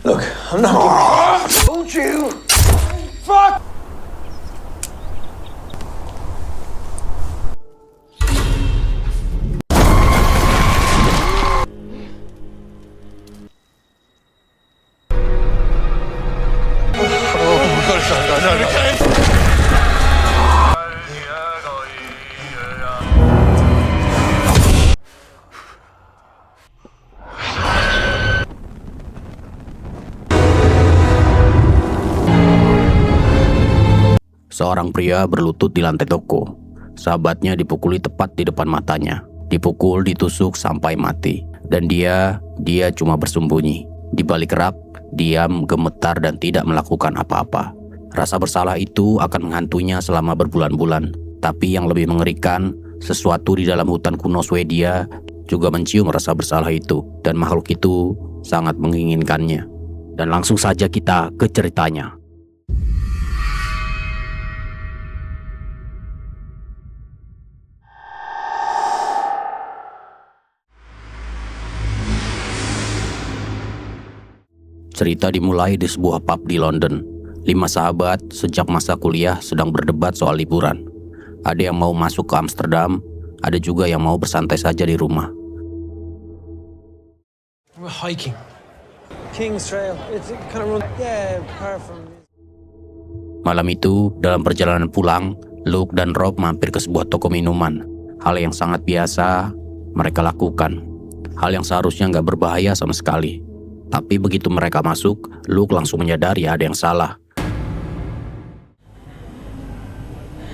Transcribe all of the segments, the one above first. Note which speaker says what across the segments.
Speaker 1: Look, I'm not. Told you. Fuck.
Speaker 2: Seorang pria berlutut di lantai toko. Sahabatnya dipukuli tepat di depan matanya. Dipukul, ditusuk sampai mati. Dan dia cuma bersembunyi. Di balik rak, diam, gemetar dan tidak melakukan apa-apa. Rasa bersalah itu akan menghantuinya selama berbulan-bulan. Tapi yang lebih mengerikan, sesuatu di dalam hutan kuno Swedia juga mencium rasa bersalah itu. Dan makhluk itu sangat menginginkannya. Dan langsung saja kita ke ceritanya. Cerita dimulai di sebuah pub di London. 5 sahabat sejak masa kuliah sedang berdebat soal liburan. Ada yang mau masuk ke Amsterdam, ada juga yang mau bersantai saja di rumah.
Speaker 1: We're hiking. King's Trail. It's kind of apart from.
Speaker 2: Malam itu, dalam perjalanan pulang, Luke dan Rob mampir ke sebuah toko minuman. Hal yang sangat biasa mereka lakukan. Hal yang seharusnya nggak berbahaya sama sekali. Tapi begitu mereka masuk, Luke langsung menyadari ada yang salah.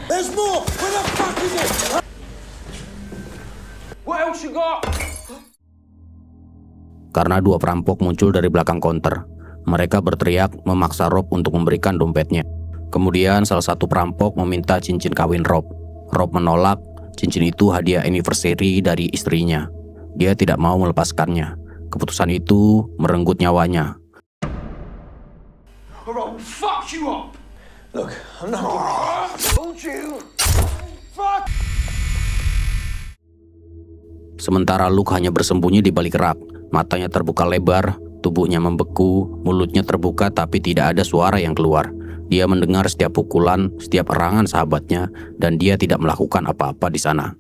Speaker 1: There's more. Where the fuck is it? What else you got?
Speaker 2: Karena 2 perampok muncul dari belakang konter. Mereka berteriak memaksa Rob untuk memberikan dompetnya. Kemudian salah satu perampok meminta cincin kawin Rob. Rob menolak, cincin itu hadiah anniversary dari istrinya. Dia tidak mau melepaskannya. Keputusan itu merenggut nyawanya.
Speaker 1: Rob, fuck you up. Look, I'm not. Told you. Fuck.
Speaker 2: Sementara Luke hanya bersembunyi di balik rak. Matanya terbuka lebar, tubuhnya membeku, mulutnya terbuka tapi tidak ada suara yang keluar. Dia mendengar setiap pukulan, setiap erangan sahabatnya, dan dia tidak melakukan apa-apa di sana.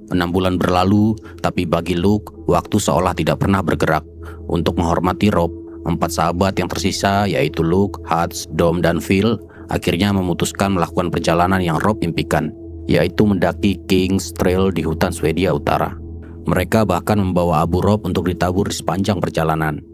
Speaker 2: 6 bulan berlalu, tapi bagi Luke, waktu seolah tidak pernah bergerak. Untuk menghormati Rob, 4 sahabat yang tersisa, yaitu Luke, Hutch, Dom, dan Phil, akhirnya memutuskan melakukan perjalanan yang Rob impikan, yaitu mendaki King's Trail di hutan Swedia Utara. Mereka bahkan membawa abu Rob untuk ditabur di sepanjang perjalanan.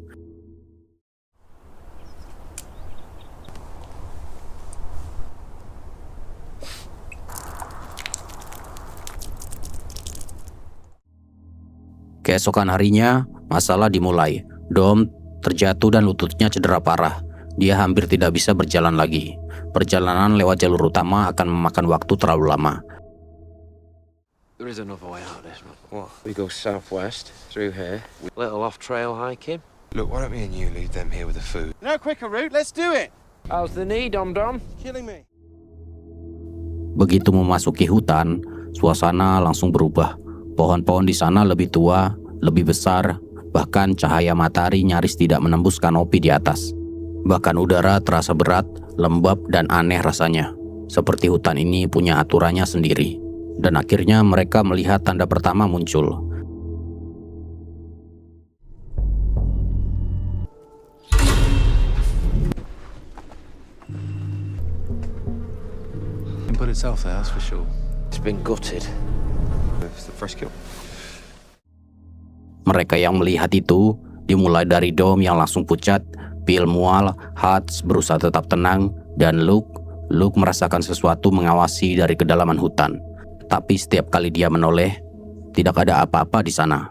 Speaker 2: Keesokan harinya, masalah dimulai. Dom terjatuh dan lututnya cedera parah. Dia hampir tidak bisa berjalan lagi. Perjalanan lewat jalur utama akan memakan waktu terlalu lama.
Speaker 3: There is another way out this one. What? We go southwest, through here. Little off-trail hiking.
Speaker 4: Look, why don't me and you leave them here with the food?
Speaker 5: No quicker route, let's do it!
Speaker 3: How's the knee, Dom-Dom?
Speaker 5: Killing me.
Speaker 2: Begitu memasuki hutan, suasana langsung berubah. Pohon-pohon di sana lebih tua, lebih besar, bahkan cahaya matahari nyaris tidak menembus kanopi di atas. Bahkan udara terasa berat, lembab, dan aneh rasanya. Seperti hutan ini punya aturannya sendiri. Dan akhirnya mereka melihat tanda pertama muncul.
Speaker 4: You can put itself there, that's for sure.
Speaker 3: It's been gutted.
Speaker 4: It's the fresh kill.
Speaker 2: Mereka yang melihat itu dimulai dari Dom yang langsung pucat, Phil mual, Hutch berusaha tetap tenang, dan Luke merasakan sesuatu mengawasi dari kedalaman hutan. Tapi setiap kali dia menoleh, tidak ada apa-apa di sana.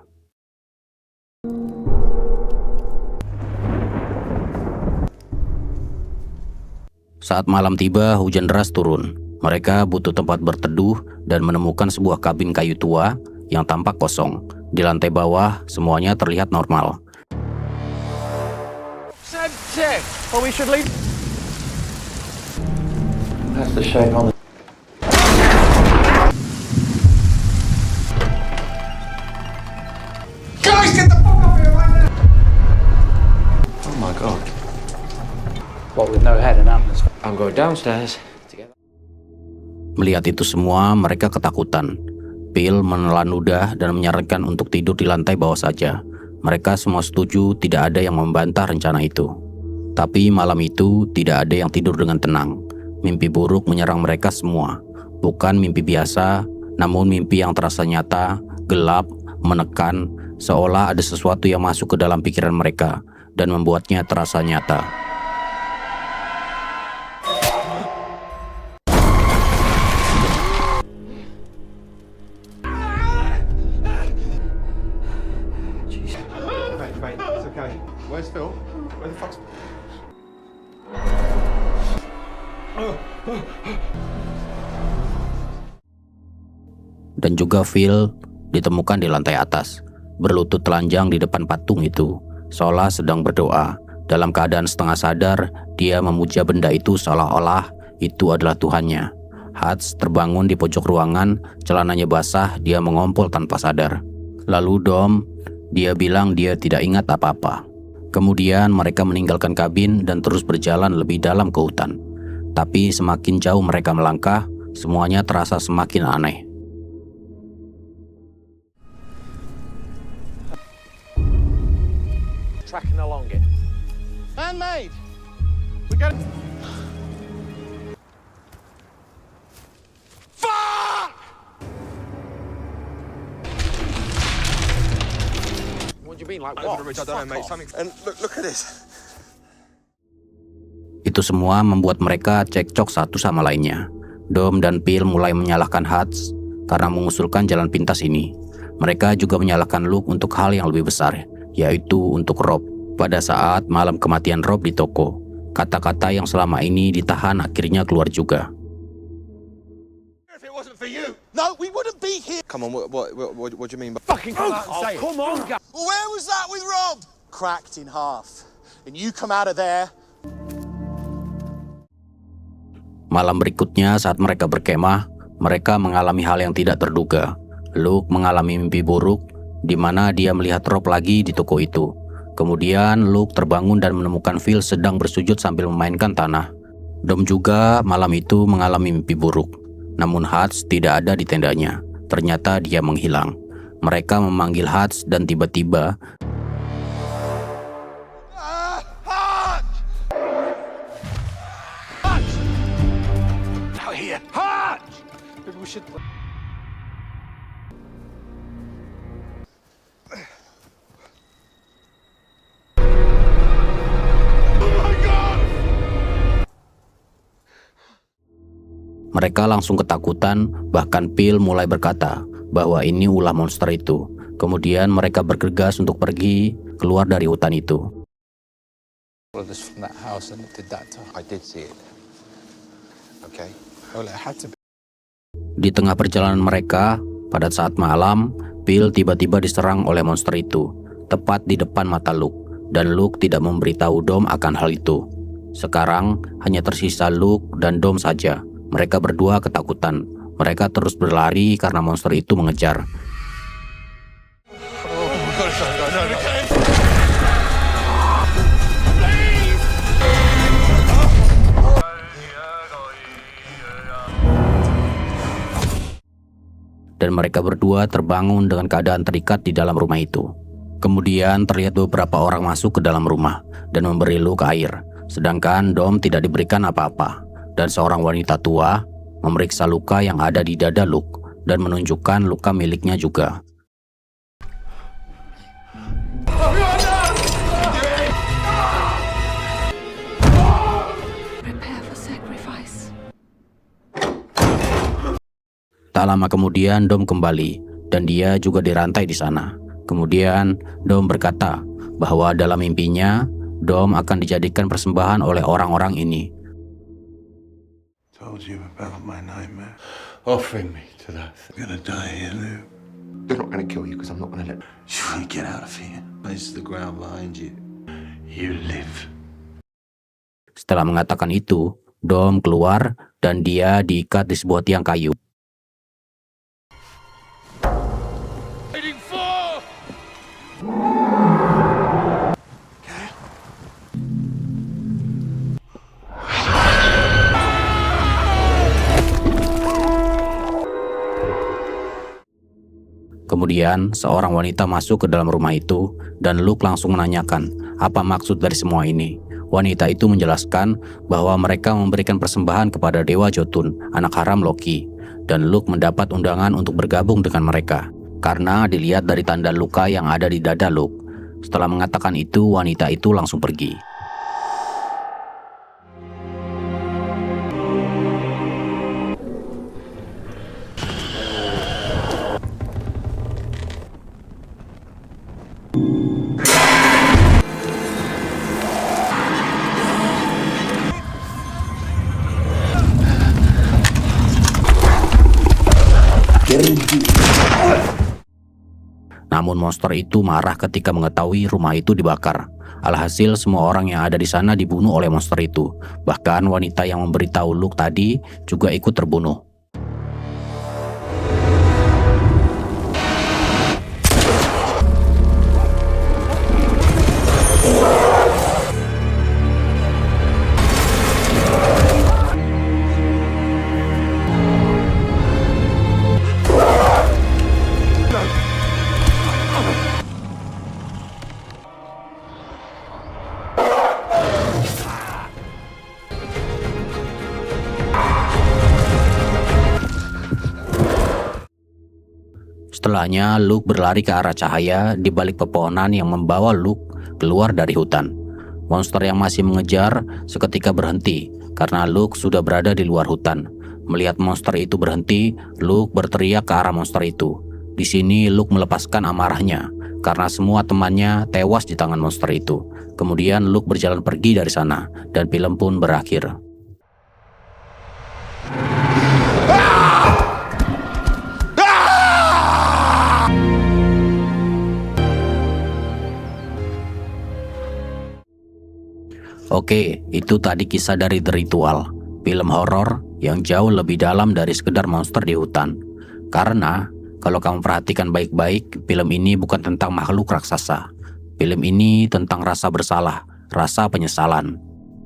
Speaker 2: Saat malam tiba, hujan deras turun. Mereka butuh tempat berteduh dan menemukan sebuah kabin kayu tua yang tampak kosong. Di lantai bawah, semuanya terlihat normal.
Speaker 5: Well, we should leave.
Speaker 3: That's the shape on the... downstairs together.
Speaker 2: Melihat itu semua, mereka ketakutan. Phil menelan ludah dan menyarankan untuk tidur di lantai bawah saja. Mereka semua setuju, tidak ada yang membantah rencana itu. Tapi malam itu tidak ada yang tidur dengan tenang. Mimpi buruk menyerang mereka semua. Bukan mimpi biasa, namun mimpi yang terasa nyata, gelap, menekan, seolah ada sesuatu yang masuk ke dalam pikiran mereka dan membuatnya terasa nyata.
Speaker 4: Mate, it's okay. Where's Phil? Where the fuck's...
Speaker 2: Dan juga Phil ditemukan di lantai atas, berlutut telanjang di depan patung itu, seolah sedang berdoa. Dalam keadaan setengah sadar, dia memuja benda itu seolah-olah itu adalah Tuhannya. Hutch terbangun di pojok ruangan, celananya basah, dia mengompol tanpa sadar. Lalu Dom, dia bilang dia tidak ingat apa-apa. Kemudian mereka meninggalkan kabin dan terus berjalan lebih dalam ke hutan. Tapi semakin jauh mereka melangkah, semuanya terasa semakin aneh.
Speaker 3: Tracking along it.
Speaker 1: Handmade! We got... Fuck!
Speaker 3: What do you mean, like
Speaker 4: Over
Speaker 3: what?
Speaker 4: the ridge, I don't know, mate.
Speaker 3: Fuck off.
Speaker 4: Something...
Speaker 1: And look at this.
Speaker 2: Itu semua membuat mereka cekcok satu sama lainnya. Dom dan Phil mulai menyalahkan Hutch karena mengusulkan jalan pintas ini. Mereka juga menyalahkan Luke untuk hal yang lebih besar, yaitu untuk Rob. Pada saat malam kematian Rob di toko, kata-kata yang selama ini ditahan akhirnya keluar juga.
Speaker 1: If it wasn't for you, no, we wouldn't be here.
Speaker 4: Come on, what do you mean by...
Speaker 3: Fucking come out and say it. Come on, guys.
Speaker 1: Well, where was that with Rob? Cracked in half. And you come out of there.
Speaker 2: Malam berikutnya saat mereka berkemah, mereka mengalami hal yang tidak terduga. Luke mengalami mimpi buruk, di mana dia melihat Rob lagi di toko itu. Kemudian Luke terbangun dan menemukan Phil sedang bersujud sambil memainkan tanah. Dom juga malam itu mengalami mimpi buruk. Namun Hutch tidak ada di tendanya. Ternyata dia menghilang. Mereka memanggil Hutch dan tiba-tiba
Speaker 1: Out here. Hutch! Maybe we should...
Speaker 2: mereka langsung ketakutan, bahkan Phil mulai berkata bahwa ini ulah monster itu. Kemudian mereka bergegas untuk pergi keluar dari hutan itu.
Speaker 5: Followed us from that house and it did that to her.
Speaker 4: I did see it. Okay.
Speaker 5: Well, it had to be.
Speaker 2: Di tengah perjalanan mereka, pada saat malam, Phil tiba-tiba diserang oleh monster itu, tepat di depan mata Luke, dan Luke tidak memberitahu Dom akan hal itu. Sekarang hanya tersisa Luke dan Dom saja. Mereka berdua ketakutan. Mereka terus berlari karena monster itu mengejar. Dan mereka berdua terbangun dengan keadaan terikat di dalam rumah itu. Kemudian terlihat beberapa orang masuk ke dalam rumah dan memberi Luke air. Sedangkan Dom tidak diberikan apa-apa. Dan seorang wanita tua memeriksa luka yang ada di dada Luke dan menunjukkan luka miliknya juga. Tak lama kemudian Dom kembali dan dia juga dirantai di sana. Kemudian Dom berkata bahwa dalam mimpinya Dom akan dijadikan persembahan oleh orang-orang ini.
Speaker 6: Told you about my nightmare. Offering me to that. I'm gonna die here, Luke.
Speaker 4: They're not going to kill you because I'm not going to let...
Speaker 6: You want to get out of here. Place the ground behind you. You live.
Speaker 2: Setelah mengatakan itu, Dom keluar dan dia diikat di sebuah tiang kayu. Kemudian seorang wanita masuk ke dalam rumah itu dan Luke langsung menanyakan apa maksud dari semua ini. Wanita itu menjelaskan bahwa mereka memberikan persembahan kepada Dewa Jotun, anak haram Loki, dan Luke mendapat undangan untuk bergabung dengan mereka karena dilihat dari tanda luka yang ada di dada Luke. Setelah mengatakan itu, wanita itu langsung pergi. Namun monster itu marah ketika mengetahui rumah itu dibakar. Alhasil semua orang yang ada di sana dibunuh oleh monster itu. Bahkan wanita yang memberitahu Luke tadi juga ikut terbunuh. Setelahnya, Luke berlari ke arah cahaya di balik pepohonan yang membawa Luke keluar dari hutan. Monster yang masih mengejar seketika berhenti karena Luke sudah berada di luar hutan. Melihat monster itu berhenti, Luke berteriak ke arah monster itu. Di sini Luke melepaskan amarahnya karena semua temannya tewas di tangan monster itu. Kemudian Luke berjalan pergi dari sana dan film pun berakhir. Oke, itu tadi kisah dari The Ritual, film horor yang jauh lebih dalam dari sekedar monster di hutan. Karena kalau kamu perhatikan baik-baik, film ini bukan tentang makhluk raksasa. Film ini tentang rasa bersalah, rasa penyesalan.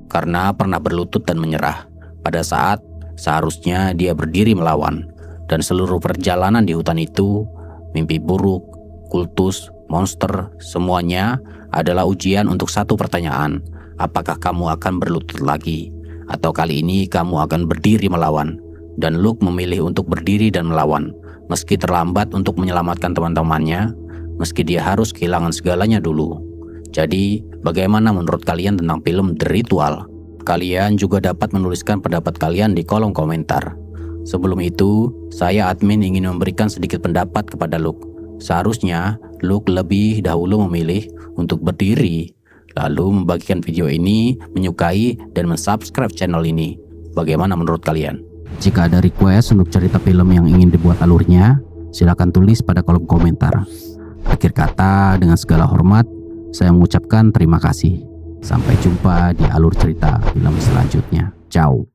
Speaker 2: Karena pernah berlutut dan menyerah pada saat seharusnya dia berdiri melawan. Dan seluruh perjalanan di hutan itu, mimpi buruk, kultus, monster, semuanya adalah ujian untuk satu pertanyaan. Apakah kamu akan berlutut lagi? Atau kali ini kamu akan berdiri melawan? Dan Luke memilih untuk berdiri dan melawan. Meski terlambat untuk menyelamatkan teman-temannya, meski dia harus kehilangan segalanya dulu. Jadi, bagaimana menurut kalian tentang film The Ritual? Kalian juga dapat menuliskan pendapat kalian di kolom komentar. Sebelum itu, saya admin ingin memberikan sedikit pendapat kepada Luke. Seharusnya, Luke lebih dahulu memilih untuk berdiri, lalu membagikan video ini, menyukai, dan mensubscribe channel ini. Bagaimana menurut kalian? Jika ada request untuk cerita film yang ingin dibuat alurnya, silakan tulis pada kolom komentar. Akhir kata, dengan segala hormat, saya mengucapkan terima kasih. Sampai jumpa di alur cerita film selanjutnya. Ciao.